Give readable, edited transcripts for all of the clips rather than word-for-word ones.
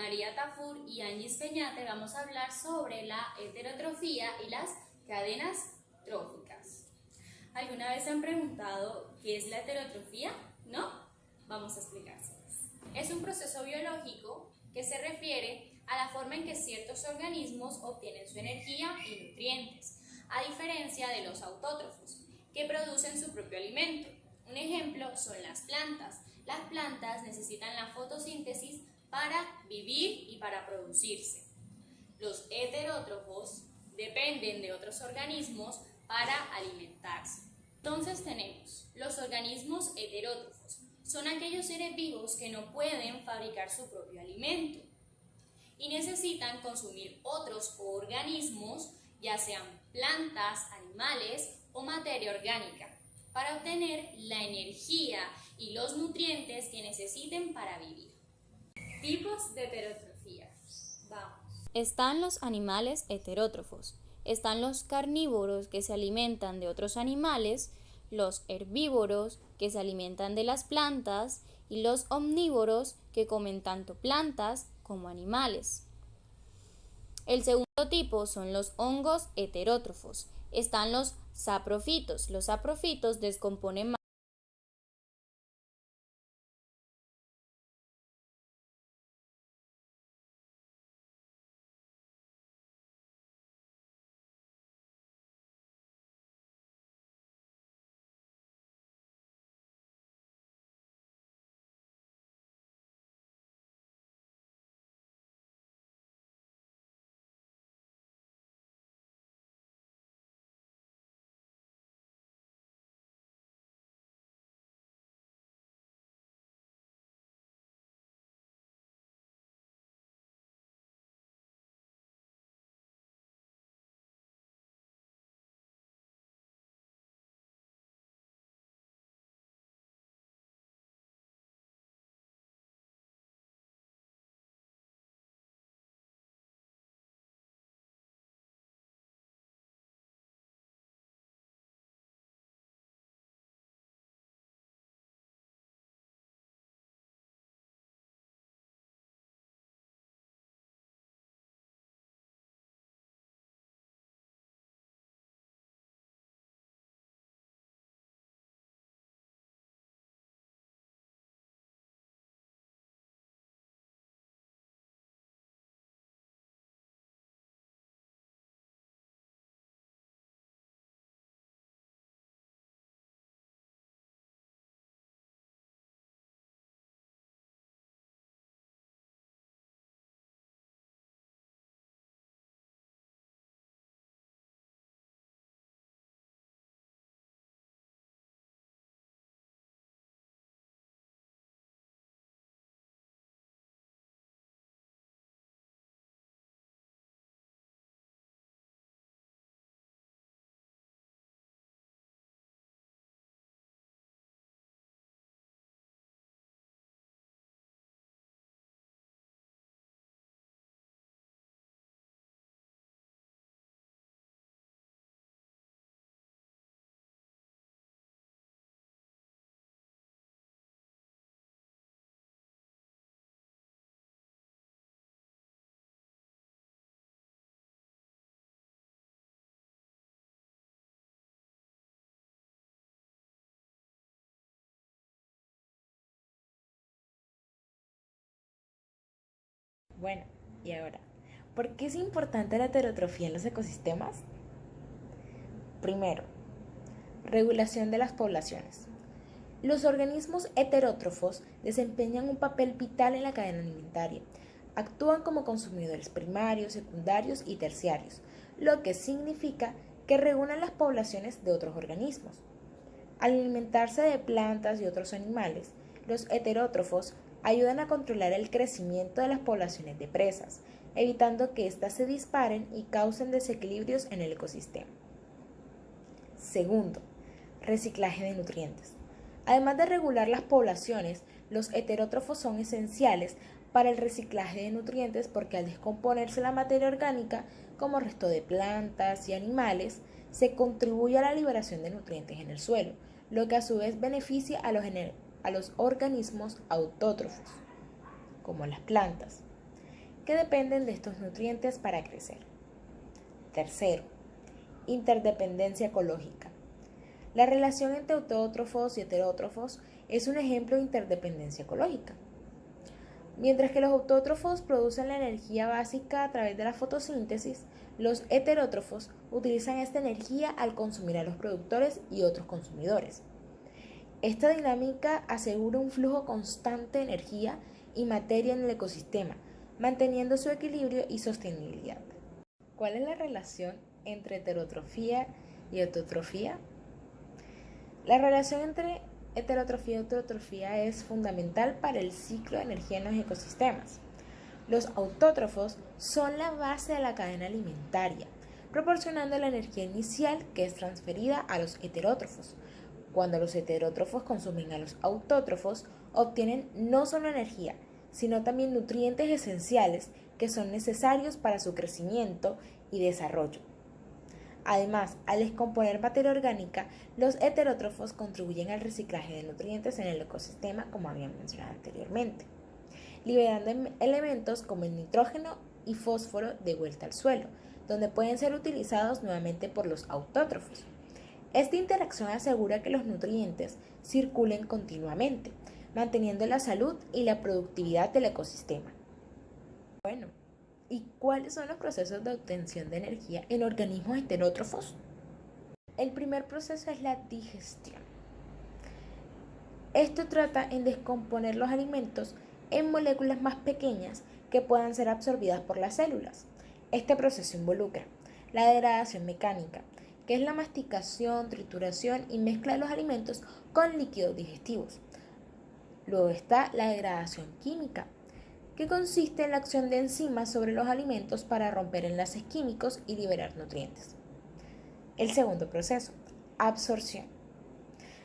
María Tafur y Angie Peñate vamos a hablar sobre la heterotrofía y las cadenas tróficas. ¿Alguna vez se han preguntado qué es la heterotrofía? ¿No? Vamos a explicárselas. Es un proceso biológico que se refiere a la forma en que ciertos organismos obtienen su energía y nutrientes, a diferencia de los autótrofos, que producen su propio alimento. Un ejemplo son las plantas. Las plantas necesitan la fotosíntesis para vivir y para producirse. Los heterótrofos dependen de otros organismos para alimentarse. Entonces tenemos los organismos heterótrofos. Son aquellos seres vivos que no pueden fabricar su propio alimento y necesitan consumir otros organismos, ya sean plantas, animales o materia orgánica, para obtener la energía y los nutrientes que necesiten para vivir. Tipos de heterotrofía. Vamos. Están los animales heterótrofos. Están los carnívoros que se alimentan de otros animales, los herbívoros que se alimentan de las plantas y los omnívoros que comen tanto plantas como animales. El segundo tipo son los hongos heterótrofos. Están los saprofitos. Los saprofitos descomponen Bueno, y ahora, ¿por qué es importante la heterotrofía en los ecosistemas? Primero, regulación de las poblaciones. Los organismos heterótrofos desempeñan un papel vital en la cadena alimentaria. Actúan como consumidores primarios, secundarios y terciarios, lo que significa que regulan las poblaciones de otros organismos. Al alimentarse de plantas y otros animales, los heterótrofos ayudan a controlar el crecimiento de las poblaciones de presas, evitando que éstas se disparen y causen desequilibrios en el ecosistema. Segundo, reciclaje de nutrientes. Además de regular las poblaciones, los heterótrofos son esenciales para el reciclaje de nutrientes porque al descomponerse la materia orgánica como resto de plantas y animales, se contribuye a la liberación de nutrientes en el suelo, lo que a su vez beneficia a los organismos autótrofos, como las plantas. que dependen de estos nutrientes para crecer. Tercero, interdependencia ecológica. La relación entre autótrofos y heterótrofos es un ejemplo de interdependencia ecológica. Mientras que los autótrofos producen la energía básica a través de la fotosíntesis, los heterótrofos utilizan esta energía al consumir a los productores y otros consumidores. Esta dinámica asegura un flujo constante de energía y materia en el ecosistema, manteniendo su equilibrio y sostenibilidad. ¿Cuál es la relación entre heterotrofía y autotrofía? La relación entre heterotrofía y autotrofía es fundamental para el ciclo de energía en los ecosistemas. Los autótrofos son la base de la cadena alimentaria, proporcionando la energía inicial que es transferida a los heterótrofos. Cuando los heterótrofos consumen a los autótrofos, obtienen no solo energía, sino también nutrientes esenciales que son necesarios para su crecimiento y desarrollo. Además, al descomponer materia orgánica, los heterótrofos contribuyen al reciclaje de nutrientes en el ecosistema, como habíamos mencionado anteriormente, liberando elementos como el nitrógeno y fósforo de vuelta al suelo, donde pueden ser utilizados nuevamente por los autótrofos. Esta interacción asegura que los nutrientes circulen continuamente, manteniendo la salud y la productividad del ecosistema. Bueno, ¿y cuáles son los procesos de obtención de energía en organismos heterótrofos? El primer proceso es la digestión. Esto trata en descomponer los alimentos en moléculas más pequeñas que puedan ser absorbidas por las células. Este proceso involucra la degradación mecánica, que es la masticación, trituración y mezcla de los alimentos con líquidos digestivos. Luego está la degradación química, que consiste en la acción de enzimas sobre los alimentos para romper enlaces químicos y liberar nutrientes. El segundo proceso, absorción.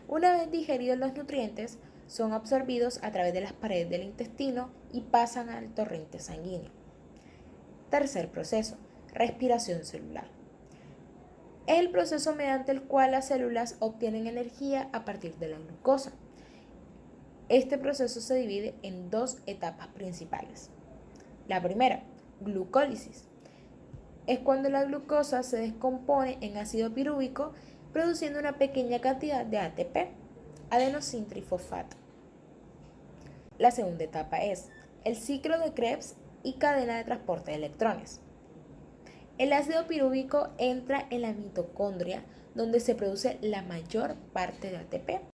Una vez digeridos los nutrientes, son absorbidos a través de las paredes del intestino y pasan al torrente sanguíneo. Tercer proceso, respiración celular. Es el proceso mediante el cual las células obtienen energía a partir de la glucosa. Este proceso se divide en dos etapas principales. La primera, glucólisis. Es cuando la glucosa se descompone en ácido pirúvico, produciendo una pequeña cantidad de ATP, adenosintrifosfato. La segunda etapa es el ciclo de Krebs y cadena de transporte de electrones. El ácido pirúvico entra en la mitocondria, donde se produce la mayor parte de ATP.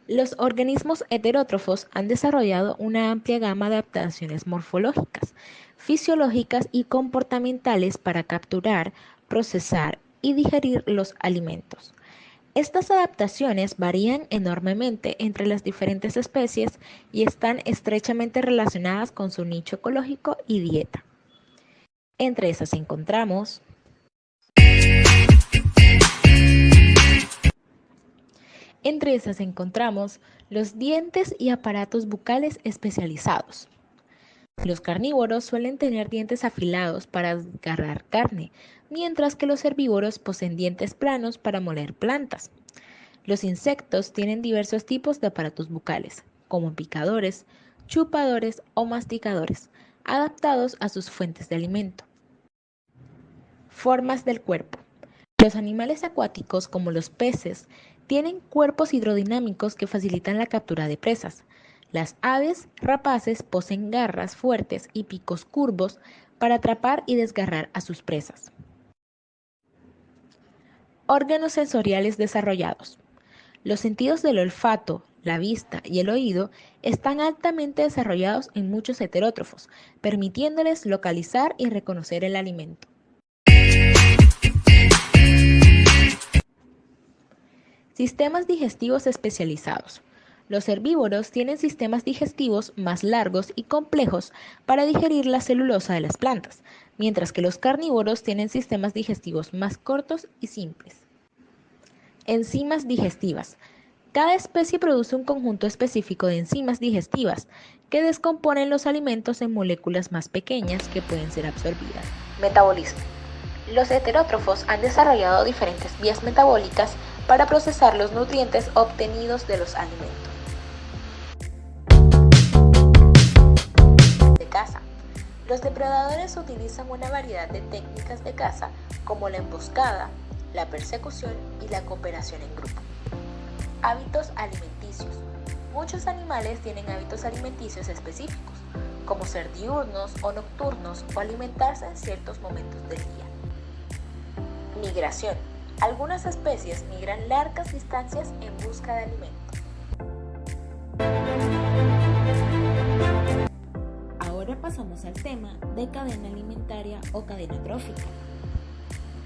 Los organismos heterótrofos han desarrollado una amplia gama de adaptaciones morfológicas, fisiológicas y comportamentales para capturar, procesar y digerir los alimentos. Estas adaptaciones varían enormemente entre las diferentes especies y están estrechamente relacionadas con su nicho ecológico y dieta. Entre esas encontramos los dientes y aparatos bucales especializados. Los carnívoros suelen tener dientes afilados para desgarrar carne, mientras que los herbívoros poseen dientes planos para moler plantas. Los insectos tienen diversos tipos de aparatos bucales, como picadores, chupadores o masticadores, adaptados a sus fuentes de alimento. Formas del cuerpo. Los animales acuáticos, como los peces, tienen cuerpos hidrodinámicos que facilitan la captura de presas. Las aves rapaces poseen garras fuertes y picos curvos para atrapar y desgarrar a sus presas. Órganos sensoriales desarrollados. Los sentidos del olfato, la vista y el oído están altamente desarrollados en muchos heterótrofos, permitiéndoles localizar y reconocer el alimento. Sistemas digestivos especializados. Los herbívoros tienen sistemas digestivos más largos y complejos para digerir la celulosa de las plantas, mientras que los carnívoros tienen sistemas digestivos más cortos y simples. Enzimas digestivas. Cada especie produce un conjunto específico de enzimas digestivas que descomponen los alimentos en moléculas más pequeñas que pueden ser absorbidas. Metabolismo. Los heterótrofos han desarrollado diferentes vías metabólicas para procesar los nutrientes obtenidos de los alimentos. De caza. Los depredadores utilizan una variedad de técnicas de caza como la emboscada, la persecución y la cooperación en grupo. Hábitos alimenticios. Muchos animales tienen hábitos alimenticios específicos, como ser diurnos o nocturnos o alimentarse en ciertos momentos del día. Migración. Algunas especies migran largas distancias en busca de alimento. Ahora pasamos al tema de cadena alimentaria o cadena trófica.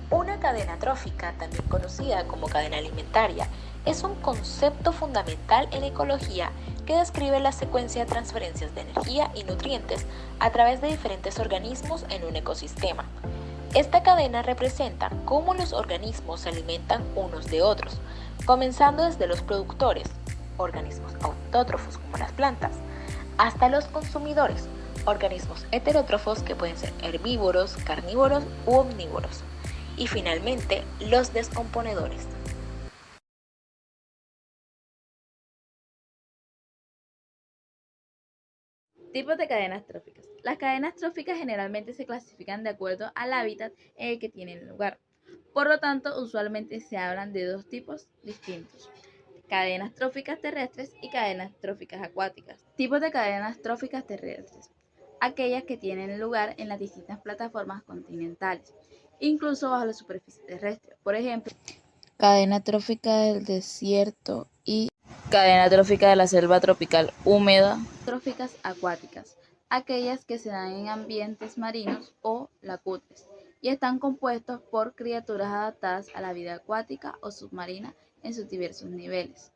Una cadena trófica, también conocida como cadena alimentaria, es un concepto fundamental en ecología que describe la secuencia de transferencias de energía y nutrientes a través de diferentes organismos en un ecosistema. Esta cadena representa cómo los organismos se alimentan unos de otros, comenzando desde los productores, organismos autótrofos como las plantas, hasta los consumidores, organismos heterótrofos que pueden ser herbívoros, carnívoros u omnívoros, y finalmente los descomponedores. Tipos de cadenas tróficas. Las cadenas tróficas generalmente se clasifican de acuerdo al hábitat en el que tienen lugar. Por lo tanto, usualmente se hablan de dos tipos distintos: cadenas tróficas terrestres y cadenas tróficas acuáticas. Tipos de cadenas tróficas terrestres: aquellas que tienen lugar en las distintas plataformas continentales, incluso bajo la superficie terrestre. Por ejemplo, cadena trófica del desierto y cadena trófica de la selva tropical húmeda. Tróficas acuáticas: aquellas que se dan en ambientes marinos o lacustres y están compuestos por criaturas adaptadas a la vida acuática o submarina en sus diversos niveles,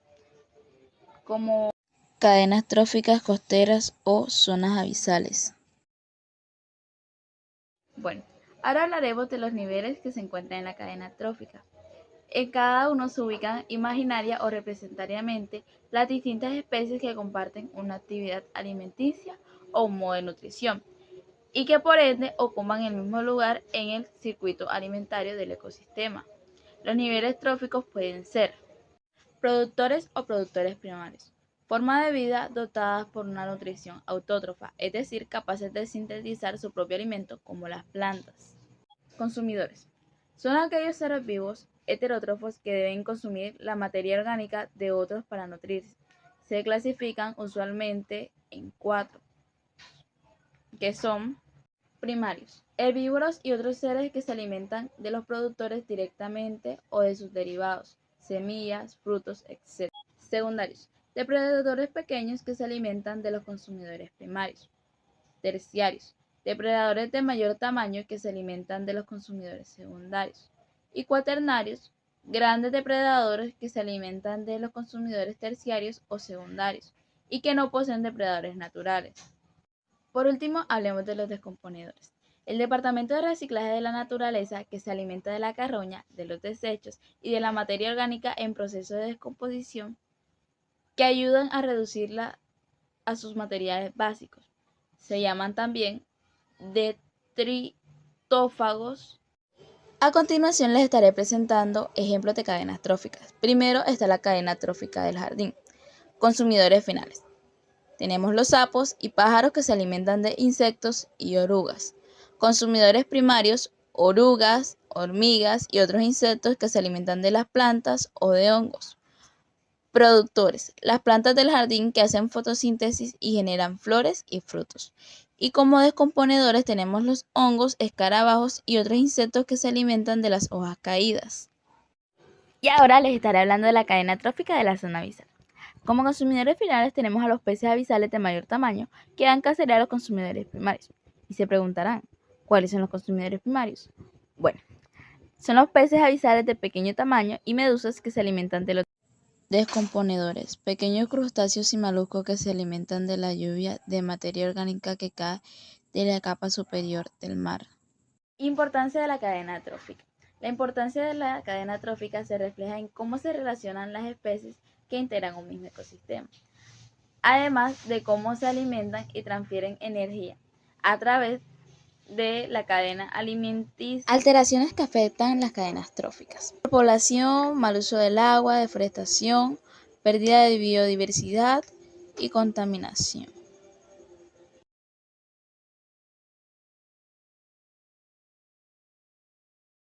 como cadenas tróficas costeras o zonas abisales. Bueno, ahora hablaremos de los niveles que se encuentran en la cadena trófica. En cada uno se ubican imaginaria o representativamente las distintas especies que comparten una actividad alimenticia o un modo de nutrición y que por ende ocupan el mismo lugar en el circuito alimentario del ecosistema. Los niveles tróficos pueden ser productores o productores primarios, formas de vida dotadas por una nutrición autótrofa, es decir, capaces de sintetizar su propio alimento como las plantas. Consumidores: son aquellos seres vivos heterótrofos que deben consumir la materia orgánica de otros para nutrirse. Se clasifican usualmente en 4, que son primarios, herbívoros y otros seres que se alimentan de los productores directamente o de sus derivados, semillas, frutos, etc. Secundarios, depredadores pequeños que se alimentan de los consumidores primarios. Terciarios, depredadores de mayor tamaño que se alimentan de los consumidores secundarios. Y cuaternarios, grandes depredadores que se alimentan de los consumidores terciarios o secundarios y que no poseen depredadores naturales. Por último, hablemos de los descomponedores. El departamento de reciclaje de la naturaleza, que se alimenta de la carroña, de los desechos y de la materia orgánica en proceso de descomposición, que ayudan a reducirla a sus materiales básicos. Se llaman también detritófagos. A continuación les estaré presentando ejemplos de cadenas tróficas. Primero está la cadena trófica del jardín. Consumidores finales: tenemos los sapos y pájaros que se alimentan de insectos y orugas. Consumidores primarios: orugas, hormigas y otros insectos que se alimentan de las plantas o de hongos. Productores: las plantas del jardín que hacen fotosíntesis y generan flores y frutos. Y como descomponedores tenemos los hongos, escarabajos y otros insectos que se alimentan de las hojas caídas. Y ahora les estaré hablando de la cadena trófica de la zona abisal. Como consumidores finales tenemos a los peces abisales de mayor tamaño que dan cacería a los consumidores primarios. Y se preguntarán, ¿cuáles son los consumidores primarios? Bueno, son los peces abisales de pequeño tamaño y medusas que se alimentan de los descomponedores, pequeños crustáceos y moluscos que se alimentan de la lluvia de materia orgánica que cae de la capa superior del mar. Importancia de la cadena trófica. La importancia de la cadena trófica se refleja en cómo se relacionan las especies que integran un mismo ecosistema, además de cómo se alimentan y transfieren energía a través de la cadena alimenticia. Alteraciones que afectan las cadenas tróficas. Población, mal uso del agua, deforestación, pérdida de biodiversidad y contaminación.